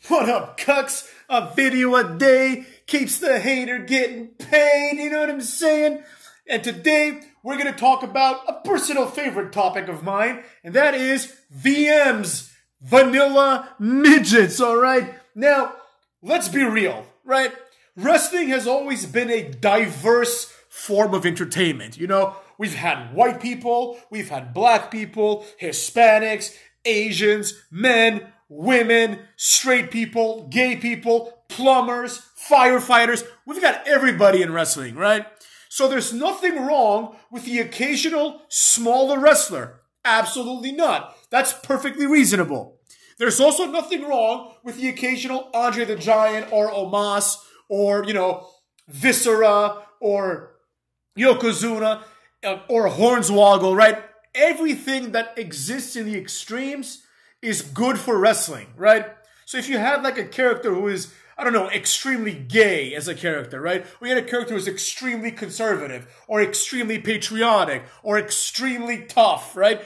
What up, cucks? A video a day keeps the hater getting paid, you know what I'm saying? And today, we're going to talk about a personal favorite topic of mine, and that is VMs, vanilla midgets, alright? Now, let's be real, right? Wrestling has always been a diverse form of entertainment, you know? We've had white people, we've had black people, Hispanics, Asians, men, women, straight people, gay people, plumbers, firefighters. We've got everybody in wrestling, right? So there's nothing wrong with the occasional smaller wrestler. Absolutely not. That's perfectly reasonable. There's also nothing wrong with the occasional Andre the Giant or Omos or, you know, Viscera or Yokozuna or Hornswoggle, right? Everything that exists in the extremes is good for wrestling, right? So if you have like a character who is, I don't know, extremely gay as a character, right? Or you had a character who's extremely conservative or extremely patriotic or extremely tough, right?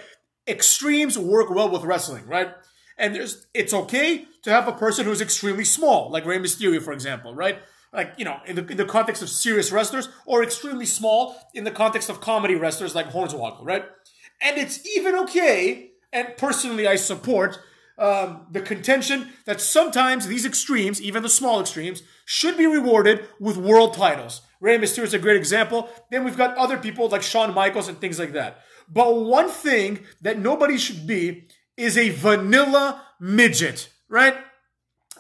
Extremes work well with wrestling, right? And it's okay to have a person who's extremely small, like Rey Mysterio, for example, right? Like, you know, in the context of serious wrestlers, or extremely small in the context of comedy wrestlers like Hornswoggle, right? And it's even okay, and personally I support the contention that sometimes these extremes, even the small extremes, should be rewarded with world titles. Rey Mysterio is a great example. Then we've got other people like Shawn Michaels and things like that. But one thing that nobody should be is a vanilla midget, right?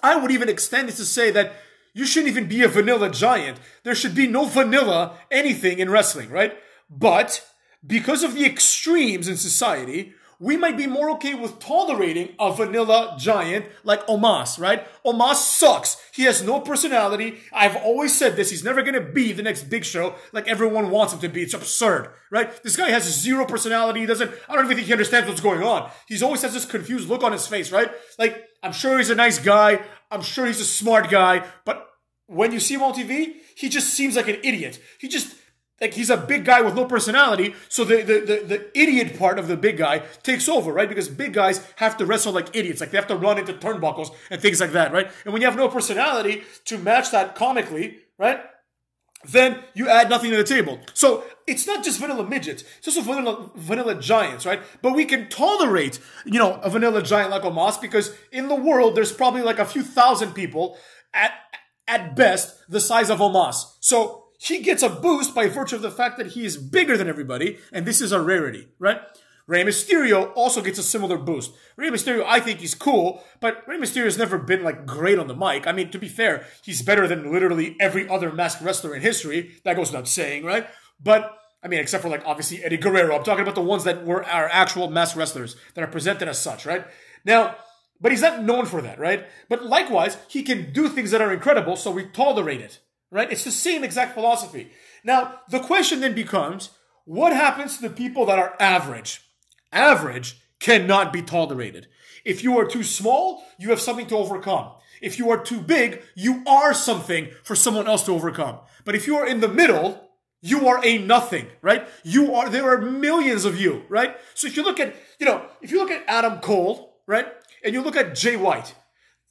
I would even extend it to say that you shouldn't even be a vanilla giant. There should be no vanilla anything in wrestling, right? But because of the extremes in society, we might be more okay with tolerating a vanilla giant like Omos, right? Omos sucks. He has no personality. I've always said this. He's never going to be the next Big Show like everyone wants him to be. It's absurd, right? This guy has zero personality. I don't even think he understands what's going on. He always has this confused look on his face, right? Like, I'm sure he's a nice guy. I'm sure he's a smart guy. But when you see him on TV, he just seems like an idiot. He's a big guy with no personality, so the idiot part of the big guy takes over, right? Because big guys have to wrestle like idiots, like they have to run into turnbuckles and things like that, right? And when you have no personality to match that comically, right? Then you add nothing to the table. So it's not just vanilla midgets, it's also vanilla giants, right? But we can tolerate, you know, a vanilla giant like Omos because in the world, there's probably like a few thousand people at best the size of Omos. So he gets a boost by virtue of the fact that he is bigger than everybody, and this is a rarity, right? Rey Mysterio also gets a similar boost. Rey Mysterio, I think he's cool, but Rey Mysterio's never been, like, great on the mic. I mean, to be fair, he's better than literally every other masked wrestler in history. That goes without saying, right? But, I mean, except for, like, obviously Eddie Guerrero. I'm talking about the ones that were our actual masked wrestlers that are presented as such, right? Now, but he's not known for that, right? But likewise, he can do things that are incredible, so we tolerate it. Right? It's the same exact philosophy. Now, the question then becomes, what happens to the people that are average? Average cannot be tolerated. If you are too small, you have something to overcome. If you are too big, you are something for someone else to overcome. But if you are in the middle, you are a nothing, right? There are millions of you, right? So if you look at, if you look at Adam Cole, right? And you look at Jay White,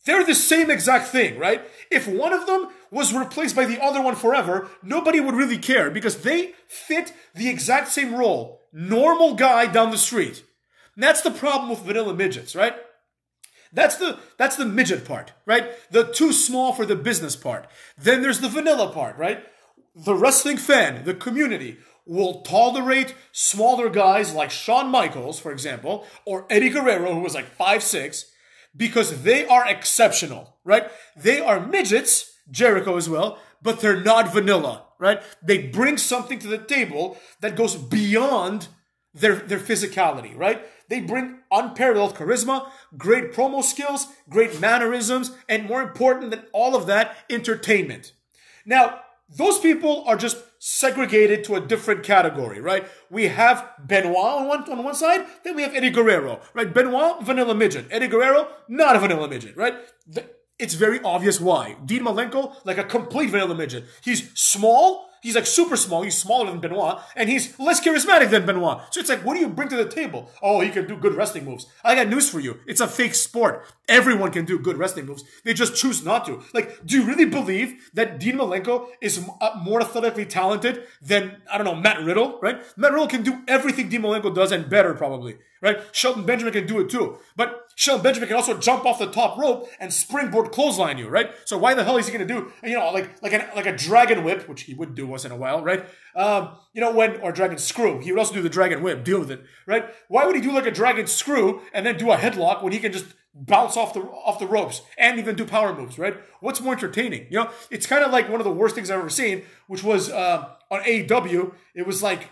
they're the same exact thing, right? If one of them was replaced by the other one forever, nobody would really care because they fit the exact same role. Normal guy down the street. And that's the problem with vanilla midgets, right? That's the midget part, right? The too small for the business part. Then there's the vanilla part, right? The wrestling fan, the community, will tolerate smaller guys like Shawn Michaels, for example, or Eddie Guerrero, who was like 5'6", because they are exceptional, right? They are midgets, Jericho as well, but they're not vanilla, right? They bring something to the table that goes beyond their physicality, right? They bring unparalleled charisma, great promo skills, great mannerisms, and more important than all of that, entertainment. Now, those people are just segregated to a different category, right? We have Benoit on one side, then we have Eddie Guerrero, right? Benoit, vanilla midget. Eddie Guerrero, not a vanilla midget, right? It's very obvious why. Dean Malenko, like a complete vanilla midget. He's small, He's like super small. He's smaller than Benoit, and he's less charismatic than Benoit. So it's like, what do you bring to the table? Oh, he can do good wrestling moves. I got news for you. It's a fake sport. Everyone can do good wrestling moves. They just choose not to. Like, do you really believe that Dean Malenko is more athletically talented than, I don't know, Matt Riddle, right? Matt Riddle can do everything Dean Malenko does and better, probably, right? Shelton Benjamin can do it too. But Shelton Benjamin can also jump off the top rope and springboard clothesline you, right? So why the hell is he going to do, like a dragon whip, which he would do once in a while, right? Or dragon screw. He would also do the dragon whip, deal with it, right? Why would he do like a dragon screw and then do a headlock when he can just bounce off the ropes and even do power moves, right? What's more entertaining? It's kind of like one of the worst things I've ever seen, which was on AEW. It was like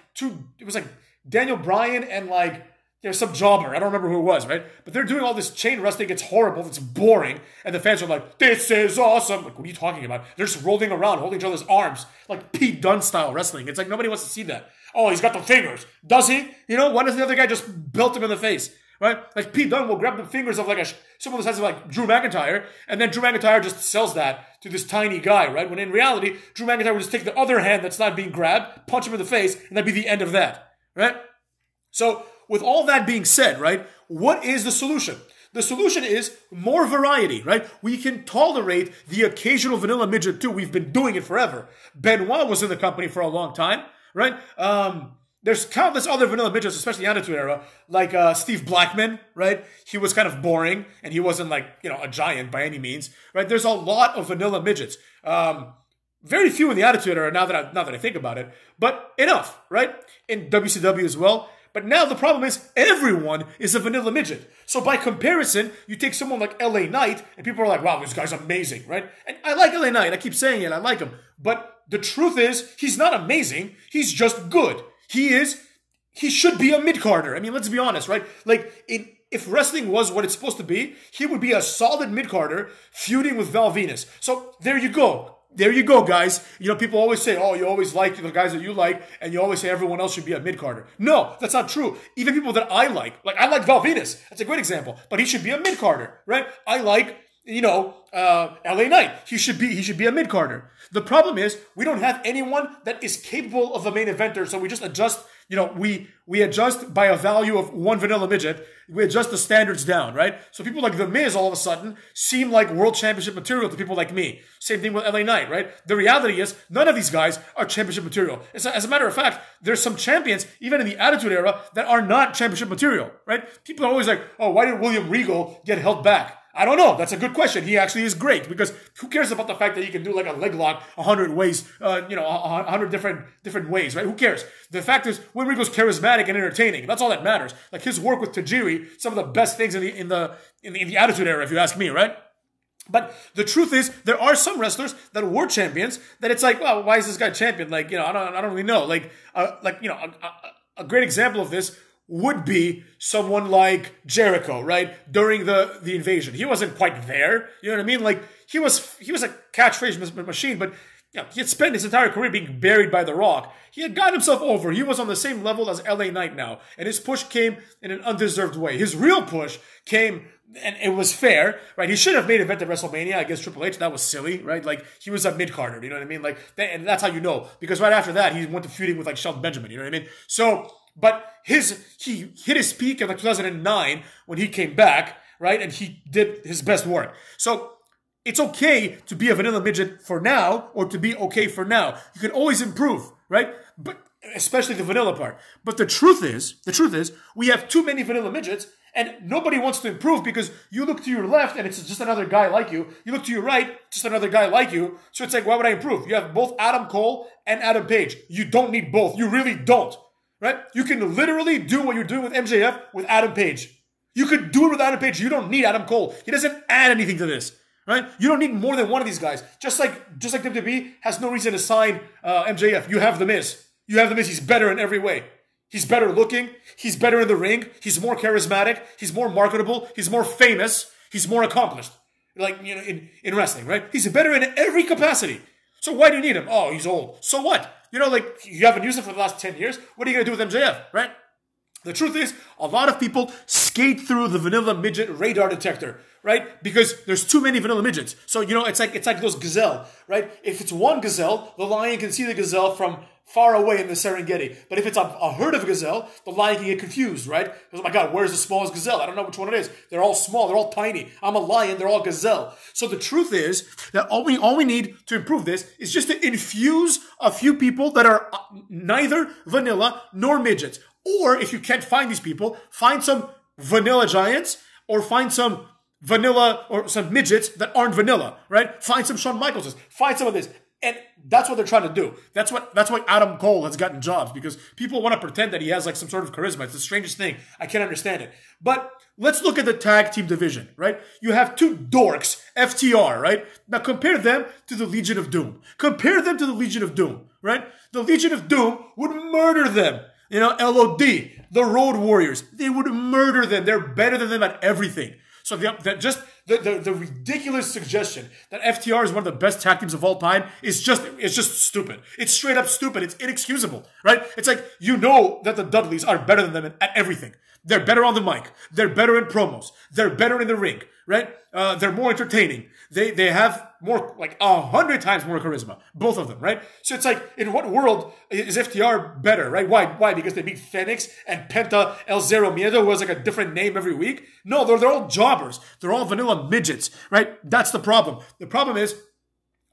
Daniel Bryan and like, there's some jobber. I don't remember who it was, right? But they're doing all this chain wrestling. It's horrible. It's boring. And the fans are like, this is awesome. Like, what are you talking about? They're just rolling around, holding each other's arms. Like Pete Dunne style wrestling. It's like nobody wants to see that. Oh, he's got the fingers. Does he? Why doesn't the other guy just belt him in the face? Right? Like Pete Dunne will grab the fingers of like someone the size of like Drew McIntyre, and then Drew McIntyre just sells that to this tiny guy, right? When in reality, Drew McIntyre would just take the other hand that's not being grabbed, punch him in the face, and that'd be the end of that. Right? So, with all that being said, right, what is the solution? The solution is more variety, right? We can tolerate the occasional vanilla midget too. We've been doing it forever. Benoit was in the company for a long time, right? There's countless other vanilla midgets, especially the Attitude Era, like Steve Blackman, right? He was kind of boring, and he wasn't like, a giant by any means, right? There's a lot of vanilla midgets. Very few in the Attitude Era, now that I think about it, but enough, right? In WCW as well. But now the problem is everyone is a vanilla midget. So by comparison, you take someone like LA Knight, and people are like, wow, this guy's amazing, right? And I like LA Knight. I keep saying it. I like him. But the truth is, he's not amazing. He's just good. He should be a mid-carder. I mean, let's be honest, right? Like, if wrestling was what it's supposed to be, he would be a solid mid-carder feuding with Val Venus. So there you go. There you go, guys. People always say, oh, you always like the guys that you like, and you always say everyone else should be a mid-carder. No, that's not true. Even people that I like Val Venus. That's a great example. But he should be a mid-carder, right? I like, LA Knight. He should be a mid-carder. The problem is, we don't have anyone that is capable of a main eventer, so we just adjust, we adjust by a value of one vanilla midget. We adjust the standards down, right? So people like The Miz all of a sudden seem like world championship material to people like me. Same thing with LA Knight, right? The reality is, none of these guys are championship material. As a matter of fact, there's some champions, even in the Attitude Era, that are not championship material, right? People are always like, oh, why did William Regal get held back? I don't know. That's a good question. He actually is great, because who cares about the fact that he can do like a leg lock 100 ways, 100 different ways, right? Who cares? The fact is, William Regal's charismatic and entertaining. That's all that matters. Like his work with Tajiri, some of the best things in the Attitude Era, if you ask me, right? But the truth is, there are some wrestlers that were champions that it's like, well, why is this guy champion? Like, I don't really know. A great example of this would be someone like Jericho, right? During the invasion. He wasn't quite there. You know what I mean? Like, he was a catchphrase machine, but he had spent his entire career being buried by The Rock. He had got himself over. He was on the same level as LA Knight now. And his push came in an undeserved way. His real push came, and it was fair, right? He should have made event at WrestleMania against Triple H. That was silly, right? Like, he was a mid-carder, you know what I mean? Like, and that's how you know. Because right after that, he went to feuding with, like, Shelton Benjamin, you know what I mean? So, but he hit his peak in like 2009 when he came back, right? And he did his best work. So it's okay to be a vanilla midget for now, or to be okay for now. You can always improve, right? But especially the vanilla part. But the truth is, we have too many vanilla midgets, and nobody wants to improve, because you look to your left and it's just another guy like you. You look to your right, just another guy like you. So it's like, why would I improve? You have both Adam Cole and Adam Page. You don't need both. You really don't. Right? You can literally do what you're doing with MJF with Adam Page. You could do it with Adam Page. You don't need Adam Cole. He doesn't add anything to this. Right? You don't need more than one of these guys. Just like WWE has no reason to sign MJF. You have The Miz. You have The Miz. He's better in every way. He's better looking. He's better in the ring. He's more charismatic. He's more marketable. He's more famous. He's more accomplished. Like, in wrestling, right? He's better in every capacity. So why do you need him? Oh, he's old. So what? You haven't used it for the last 10 years. What are you going to do with MJF, right? The truth is, a lot of people skate through the vanilla midget radar detector, right? Because there's too many vanilla midgets. So, you know, it's like those gazelle, right? If it's one gazelle, the lion can see the gazelle from far away in the Serengeti. But if it's a herd of gazelle, the lion can get confused, right? Because, oh my God, where's the smallest gazelle? I don't know which one it is. They're all small. They're all tiny. I'm a lion. They're all gazelle. So the truth is that all we need to improve this is just to infuse a few people that are neither vanilla nor midgets. Or if you can't find these people, find some vanilla giants or find some vanilla or some midgets that aren't vanilla, right? Find some Shawn Michaelses. Find some of this. And that's what they're trying to do. That's why Adam Cole has gotten jobs, because people want to pretend that he has like some sort of charisma. It's the strangest thing. I can't understand it. But let's look at the tag team division, right? You have two dorks, FTR, right? Now compare them to the Legion of Doom. Compare them to the Legion of Doom, right? The Legion of Doom would murder them. You know, LOD, the Road Warriors, they would murder them. They're better than them at everything. So the ridiculous suggestion that FTR is one of the best tag teams of all time is just stupid. It's straight up stupid. It's inexcusable, right? It's like, you know that the Dudleys are better than them at everything. They're better on the mic. They're better in promos. They're better in the ring, right? They're more entertaining. They have more, like 100 times more charisma. Both of them, right? So it's like, in what world is FTR better, right? Why? Because they beat Phoenix and Penta El Zero Miedo, who has like a different name every week? No, they're all jobbers. They're all vanilla midgets, right? That's the problem. The problem is,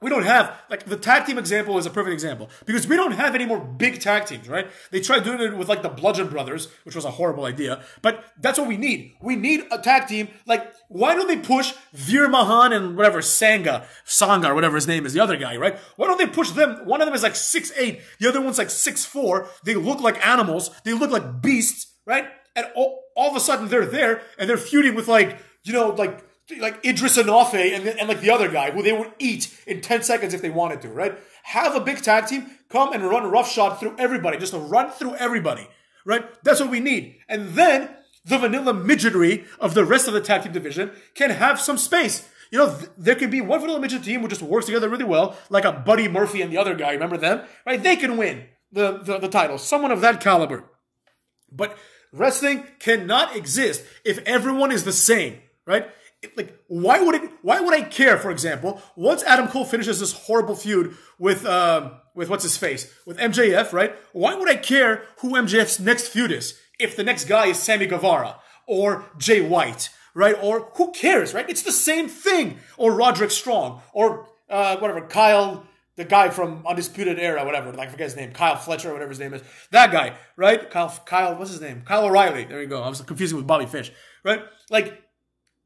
we don't have, like, the tag team example is a perfect example, because we don't have any more big tag teams, right? They tried doing it with, like, the Bludgeon Brothers, which was a horrible idea, but that's what we need. We need a tag team. Like, why don't they push Veer Mahan and whatever, Sangha, or whatever his name is, the other guy, right? Why don't they push them? One of them is like 6'8", the other one's like 6'4". They look like animals. They look like beasts, right? And all of a sudden they're there and they're feuding with, like, you know, like Idris Enofe and like the other guy, who they would eat in 10 seconds if they wanted to, right? Have a big tag team come and run roughshod through everybody, just to run through everybody, right? That's what we need. And then the vanilla midgetry of the rest of the tag team division can have some space. You know, there can be one vanilla midget team who just works together really well, like a Buddy Murphy and the other guy, remember them? Right? They can win the title, someone of that caliber. But wrestling cannot exist if everyone is the same, right? Like, why would I care, for example, once Adam Cole finishes this horrible feud with what's his face, with MJF, right? Why would I care who MJF's next feud is if the next guy is Sammy Guevara or Jay White, right? Or who cares, right? It's the same thing. Or Roderick Strong or whatever, Kyle, the guy from Undisputed Era, whatever, like I forget his name, Kyle Fletcher, whatever his name is. That guy, right? Kyle, what's his name? Kyle O'Reilly. There you go. I was confusing with Bobby Fish, right? Like,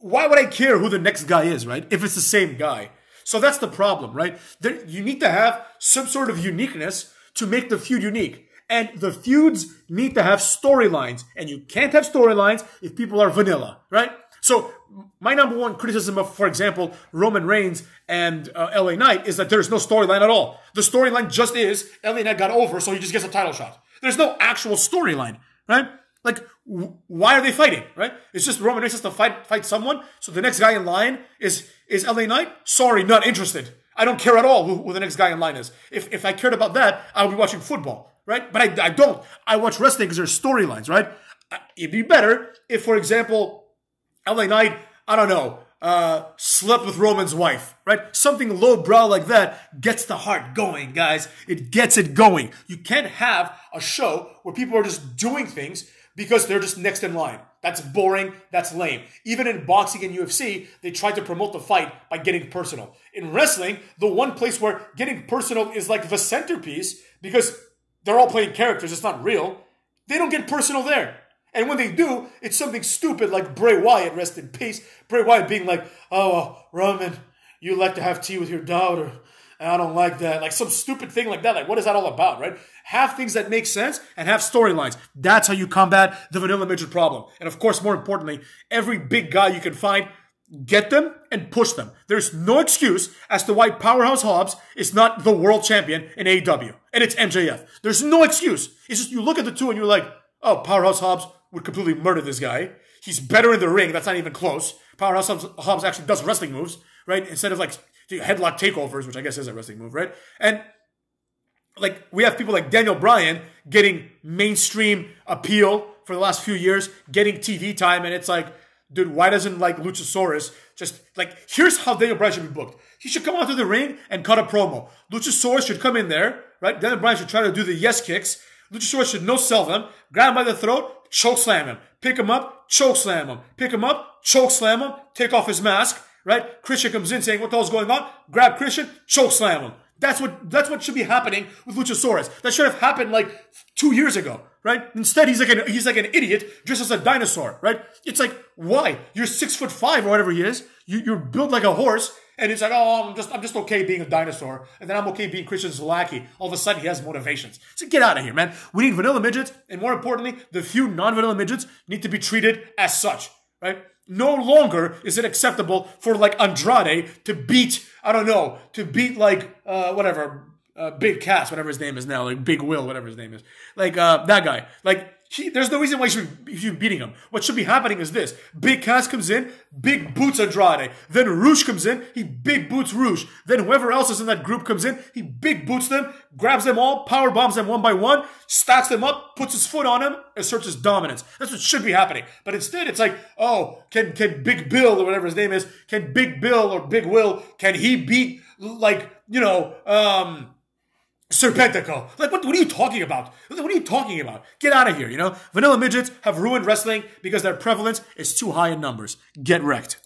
why would I care who the next guy is, right? If it's the same guy. So that's the problem, right? You need to have some sort of uniqueness to make the feud unique. And the feuds need to have storylines. And you can't have storylines if people are vanilla, right? So my number one criticism of, for example, Roman Reigns and LA Knight is that there's no storyline at all. The storyline just is LA Knight got over, so he just gets a title shot. There's no actual storyline, right? Like, why are they fighting, right? It's just Roman Reigns has to fight someone, so the next guy in line is LA Knight? Sorry, not interested. I don't care at all who the next guy in line is. If I cared about that, I would be watching football, right? But I don't. I watch wrestling because there's storylines, right? It'd be better if, for example, LA Knight, I don't know, slept with Roman's wife, right? Something lowbrow like that gets the heart going, guys. It gets it going. You can't have a show where people are just doing things because they're just next in line. That's boring. That's lame. Even in boxing and UFC, they try to promote the fight by getting personal. In wrestling, the one place where getting personal is like the centerpiece, because they're all playing characters. It's not real. They don't get personal there. And when they do, it's something stupid like Bray Wyatt, rest in peace. Bray Wyatt being like, oh, Roman, you like to have tea with your daughter. And I don't like that. Like some stupid thing like that. Like, what is that all about, right? Have things that make sense and have storylines. That's how you combat the vanilla midget problem. And of course, more importantly, every big guy you can find, get them and push them. There's no excuse as to why Powerhouse Hobbs is not the world champion in AEW. And it's MJF. There's no excuse. It's just you look at the two and you're like, oh, Powerhouse Hobbs would completely murder this guy. He's better in the ring. That's not even close. Powerhouse Hobbs actually does wrestling moves, right? Instead of like headlock takeovers, which I guess is a wrestling move, right? And like we have people like Daniel Bryan getting mainstream appeal for the last few years, getting TV time, and it's like, dude, why doesn't like Luchasaurus Just like, here's how Daniel Bryan should be booked. He should come onto the ring and cut a promo. Luchasaurus should come in there, right? Daniel Bryan should try to do the yes kicks. Luchasaurus should no-sell them, grab him by the throat, choke slam him. Pick him up, choke slam him. Pick him up, choke slam him, take off his mask, right? Christian comes in saying, what the hell's going on? Grab Christian, choke slam him. That's what should be happening with Luchasaurus. That should have happened like 2 years ago, right? Instead, he's like an idiot dressed as a dinosaur, right? It's like, why? You're 6'5" or whatever he is. You're built like a horse, and it's like, oh, I'm just okay being a dinosaur, and then I'm okay being Christian's lackey. All of a sudden, he has motivations. So get out of here, man. We need vanilla midgets, and more importantly, the few non-vanilla midgets need to be treated as such, right? No longer is it acceptable for like Andrade to beat, I don't know, to beat like, Big Cass, whatever his name is now, like Big Will, whatever his name is. Like, that guy. Like, there's no reason why he should be beating him. What should be happening is this. Big Cass comes in, big boots Andrade. Then Roosh comes in, he big boots Roosh. Then whoever else is in that group comes in, he big boots them, grabs them all, power bombs them one by one, stacks them up, puts his foot on them, asserts his dominance. That's what should be happening. But instead, it's like, oh, can Big Bill, or whatever his name is, can Big Bill or Big Will, can he beat, like, Serpentico? Like, what are you talking about? What are you talking about? Get out of here, Vanilla midgets have ruined wrestling because their prevalence is too high in numbers. Get wrecked.